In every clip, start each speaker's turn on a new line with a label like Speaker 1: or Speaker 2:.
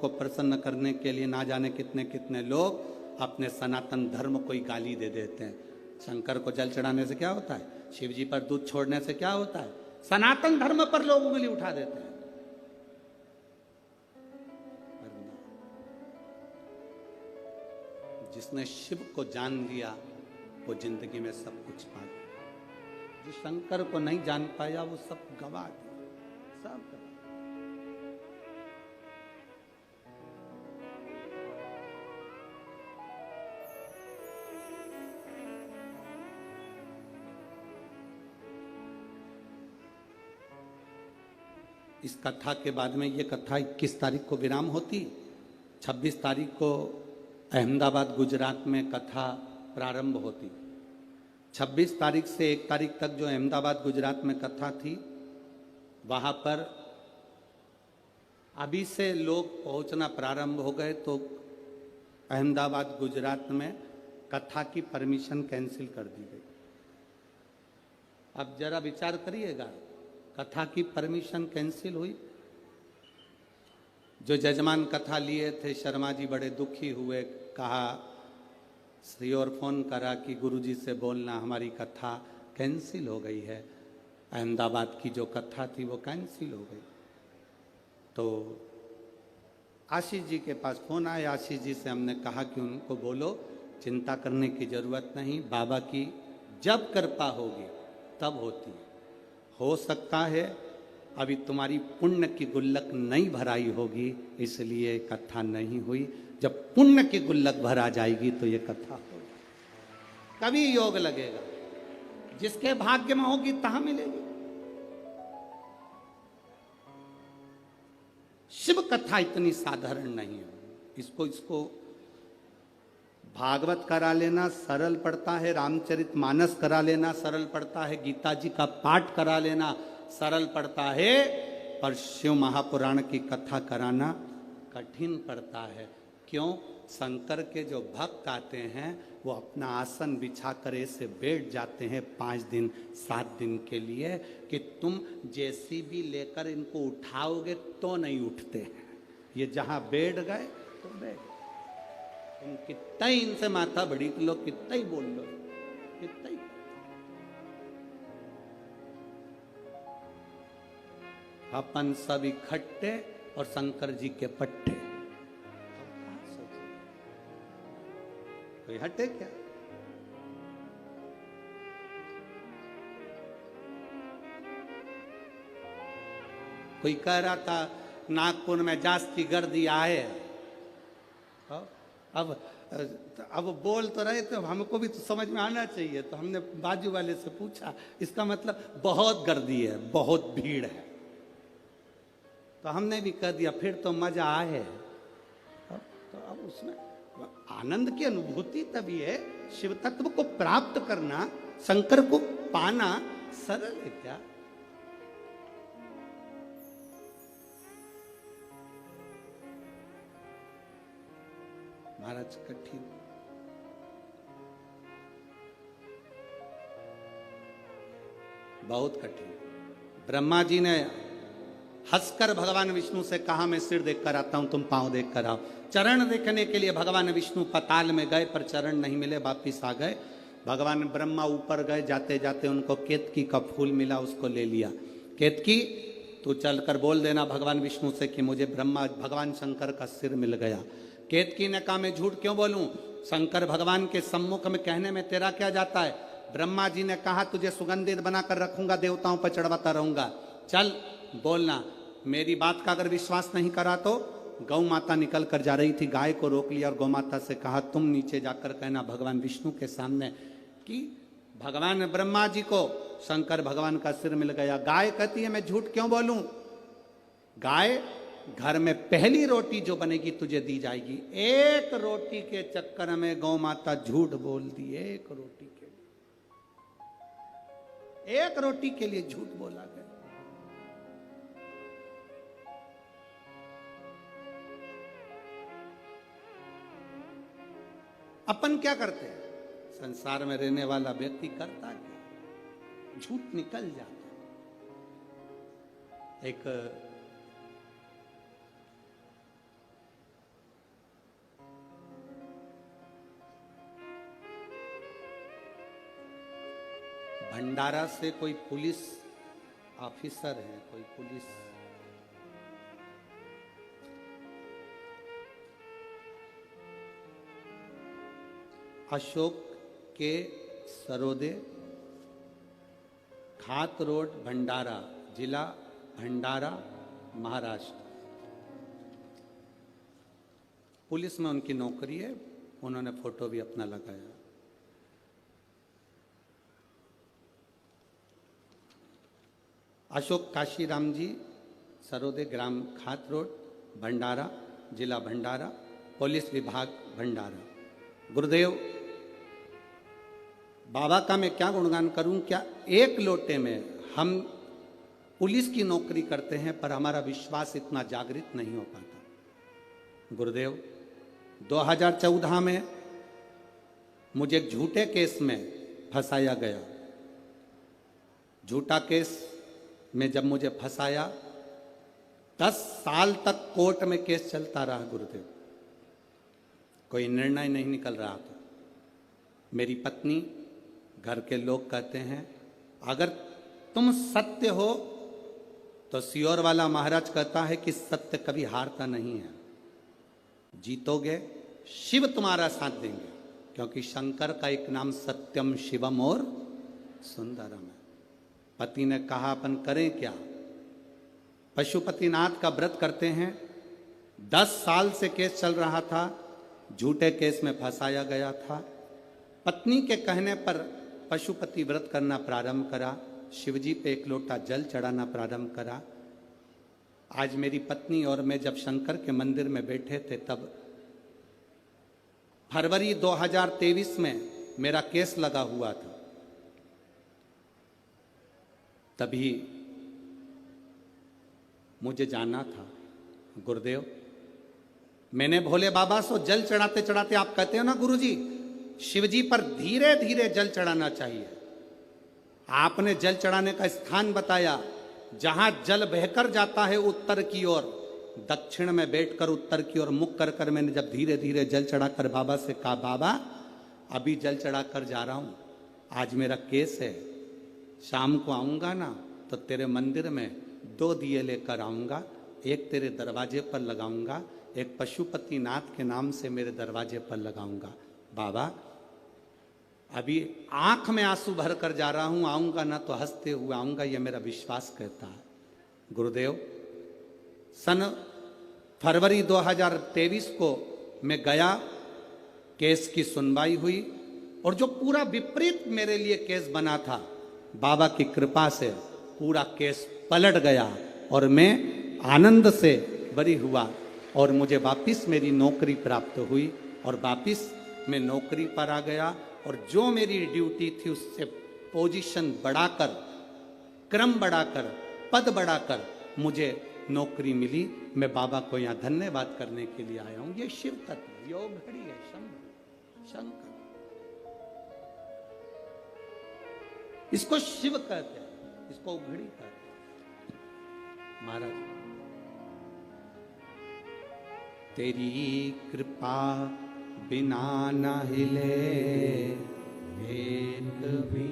Speaker 1: को प्रसन्न करने के लिए ना जाने कितने कितने लोग अपने सनातन धर्म को ही गाली दे देते हैं। शंकर को जल चढ़ाने से क्या होता है, शिव जी पर दूध छोड़ने से क्या होता है, सनातन धर्म पर लोग उंगली उठा देते हैं। जिसने शिव को जान लिया वो जिंदगी में सब कुछ पा गया। जो शंकर को नहीं जान पाया वो सब गवा दिया, सब गवा। इस कथा के बाद में ये कथा 21 तारीख को विराम होती, 26 तारीख को अहमदाबाद गुजरात में कथा प्रारंभ होती। 26 तारीख से 1 तारीख तक जो अहमदाबाद गुजरात में कथा थी, वहाँ पर अभी से लोग पहुँचना प्रारंभ हो गए, तो अहमदाबाद गुजरात में कथा की परमिशन कैंसिल कर दी गई। अब जरा विचार करिएगा, कथा की परमिशन कैंसिल हुई। जो जजमान कथा लिए थे शर्मा जी बड़े दुखी हुए, कहा श्री और फोन करा कि गुरुजी से बोलना हमारी कथा कैंसिल हो गई है, अहमदाबाद की जो कथा थी वो कैंसिल हो गई। तो आशीष जी के पास फोन आया, आशीष जी से हमने कहा कि उनको बोलो चिंता करने की जरूरत नहीं, बाबा की जब कृपा होगी तब होती है। हो सकता है अभी तुम्हारी पुण्य की गुल्लक नहीं भराई होगी, इसलिए कथा नहीं हुई। जब पुण्य की गुल्लक भरा जाएगी तो ये कथा होगी, कभी योग लगेगा, जिसके भाग्य में होगी तहां मिलेगी। शिव कथा इतनी साधारण नहीं है। इसको भागवत करा लेना सरल पड़ता है, रामचरितमानस करा लेना सरल पड़ता है, गीता जी का पाठ करा लेना सरल पड़ता है, पर शिव महापुराण की कथा कराना कठिन पड़ता है। क्यों? शंकर के जो भक्त आते हैं वो अपना आसन बिछा कर ऐसे बैठ जाते हैं 5 दिन 7 दिन के लिए कि तुम जेसीबी लेकर इनको उठाओगे तो नहीं उठते हैं। ये जहां बैठ गए तो बैठ, तुम कितना ही इनसे माथा बड़ी लो, कितना ही बोल लो, कितना ही। अपन सब इकट्ठे और शंकर जी के पट्टे। कोई हटे क्या? कोई कह रहा था नागपुर में जास्ती गर्दी आए, अब बोल तो रहे थे, हमको भी तो समझ में आना चाहिए। तो हमने बाजू वाले से पूछा, इसका मतलब बहुत गर्दी है, बहुत भीड़ है। तो हमने भी कह दिया फिर तो मजा आए। तो अब उसमें आनंद की अनुभूति तभी है। शिव तत्व को प्राप्त करना, शंकर को पाना सरल है क्या? महाराज कठिन, बहुत कठिन। ब्रह्मा जी ने हंसकर भगवान विष्णु से कहा मैं सिर देख कर आता हूं, तुम पांव देख कर आओ। चरण देखने के लिए भगवान विष्णु पताल में गए, पर चरण नहीं मिले, वापिस आ गए। भगवान ब्रह्मा ऊपर गए, जाते जाते उनको केतकी का फूल मिला, उसको ले लिया। केतकी तू चलकर बोल देना भगवान विष्णु से कि मुझे भगवान शंकर का सिर मिल गया। केतकी ने कहा मैं झूठ क्यों बोलूं, शंकर भगवान के सम्मुख में कहने में तेरा क्या जाता है। ब्रह्मा जी ने कहा तुझे सुगंधित बनाकर रखूंगा, देवताओं पर चढ़वाता रहूंगा, चल बोलना। मेरी बात का अगर विश्वास नहीं करा तो गौ माता निकल कर जा रही थी, गाय को रोक लिया और गौ माता से कहा तुम नीचे जाकर कहना भगवान विष्णु के सामने कि भगवान ब्रह्मा जी को शंकर भगवान का सिर मिल गया। गाय कहती है मैं झूठ क्यों बोलूं, गाय घर में पहली रोटी जो बनेगी तुझे दी जाएगी। एक रोटी के चक्कर में गौ माता झूठ बोल दी, एक रोटी के लिए, एक रोटी के लिए झूठ बोला गया। अपन क्या करते हैं, संसार में रहने वाला व्यक्ति करता क्या, झूठ निकल जाता। एक भंडारा से कोई पुलिस ऑफिसर है, कोई पुलिस, अशोक के सरोदे, खात रोड, भंडारा, जिला भंडारा, महाराष्ट्र। पुलिस में उनकी नौकरी है, उन्होंने फोटो भी अपना लगाया। अशोक काशीराम जी, सरोदे, ग्राम खात रोड, भंडारा, जिला भंडारा, पुलिस विभाग भंडारा। गुरुदेव, बाबा का मैं क्या गुणगान करूं? क्या एक लोटे में हम पुलिस की नौकरी करते हैं पर हमारा विश्वास इतना जागृत नहीं हो पाता। गुरुदेव, 2014 में मुझे एक झूठे केस में फंसाया गया। झूठा केस में जब मुझे फंसाया, 10 साल तक कोर्ट में केस चलता रहा। गुरुदेव, कोई निर्णय नहीं निकल रहा था। मेरी पत्नी, घर के लोग कहते हैं अगर तुम सत्य हो तो सियोर वाला महाराज कहता है कि सत्य कभी हारता नहीं है, जीतोगे, शिव तुम्हारा साथ देंगे, क्योंकि शंकर का एक नाम सत्यम शिवम और सुंदरम है। पति ने कहा अपन करें क्या? पशुपतिनाथ का व्रत करते हैं। 10 साल से केस चल रहा था, झूठे केस में फंसाया गया था। पत्नी के कहने पर पशुपति व्रत करना प्रारंभ करा, शिवजी पे एक लोटा जल चढ़ाना प्रारंभ करा। आज मेरी पत्नी और मैं जब शंकर के मंदिर में बैठे थे, तब फरवरी 2023 में मेरा केस लगा हुआ था। तभी मुझे जाना था। गुरुदेव, मैंने भोले बाबा से जल चढ़ाते चढ़ाते, आप कहते हो ना गुरुजी, शिवजी पर धीरे धीरे जल चढ़ाना चाहिए। आपने जल चढ़ाने का स्थान बताया, जहां जल बहकर जाता है उत्तर की ओर, दक्षिण में बैठकर उत्तर की ओर मुख कर कर मैंने जब धीरे धीरे जल चढ़ाकर बाबा से कहा, बाबा अभी जल चढ़ाकर जा रहा हूं, आज मेरा केस है, शाम को आऊंगा ना तो तेरे मंदिर में 2 दिए लेकर आऊंगा, एक तेरे दरवाजे पर लगाऊंगा, एक पशुपति नाथ के नाम से मेरे दरवाजे पर लगाऊंगा। बाबा अभी आंख में आंसू भर कर जा रहा हूं, आऊंगा ना तो हंसते हुए आऊंगा, यह मेरा विश्वास कहता है। गुरुदेव, सन फरवरी 2023 को मैं गया, केस की सुनवाई हुई, और जो पूरा विपरीत मेरे लिए केस बना था, बाबा की कृपा से पूरा केस पलट गया और मैं आनंद से बरी हुआ और मुझे वापिस मेरी नौकरी प्राप्त हुई और वापिस मैं नौकरी पर आ गया। और जो मेरी ड्यूटी थी उससे पोजीशन बढ़ाकर, क्रम बढ़ाकर, पद बढ़ाकर मुझे नौकरी मिली। मैं बाबा को यहाँ धन्यवाद करने के लिए आया हूँ। ये शिव तत्व, योग घड़ी है, शंकर, इसको शिव कहते हैं, इसको उघड़ी कहते हैं। महाराज, तेरी कृपा बिना न हिले एक भी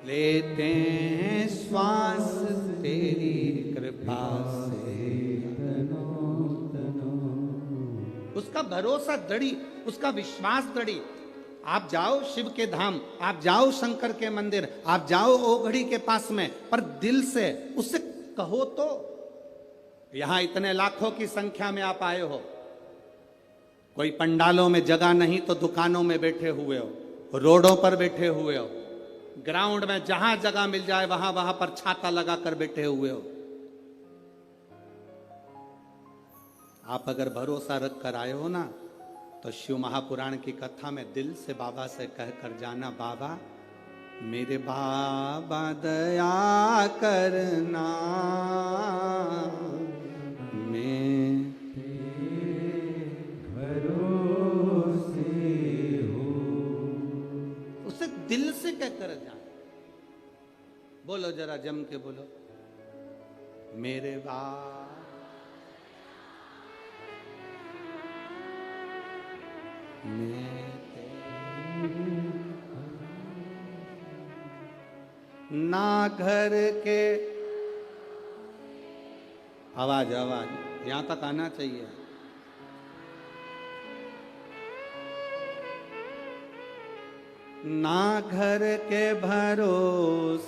Speaker 1: लेते हैं श्वास, तेरी कृपा से उसका भरोसा दृढ़ी, उसका विश्वास दृढ़ी। आप जाओ शिव के धाम, आप जाओ शंकर के मंदिर, आप जाओ ओघड़ी के पास में, पर दिल से उससे कहो तो। यहां इतने लाखों की संख्या में आप आए हो, कोई पंडालों में जगह नहीं तो दुकानों में बैठे हुए हो, रोडों पर बैठे हुए हो, ग्राउंड में जहां जगह मिल जाए वहां वहां पर छाता लगाकर बैठे हुए हो। आप अगर भरोसा रख कर आए हो ना, तो शिव महापुराण की कथा में दिल से बाबा से कहकर जाना, बाबा मेरे बाबा दया करना, मैं भरोसे हो। उसे दिल से कहकर जाना। बोलो जरा जम के बोलो, मेरे बाबा मैं ना घर के, आवाज आवाज यहां तक आना चाहिए। ना घर के भरोसे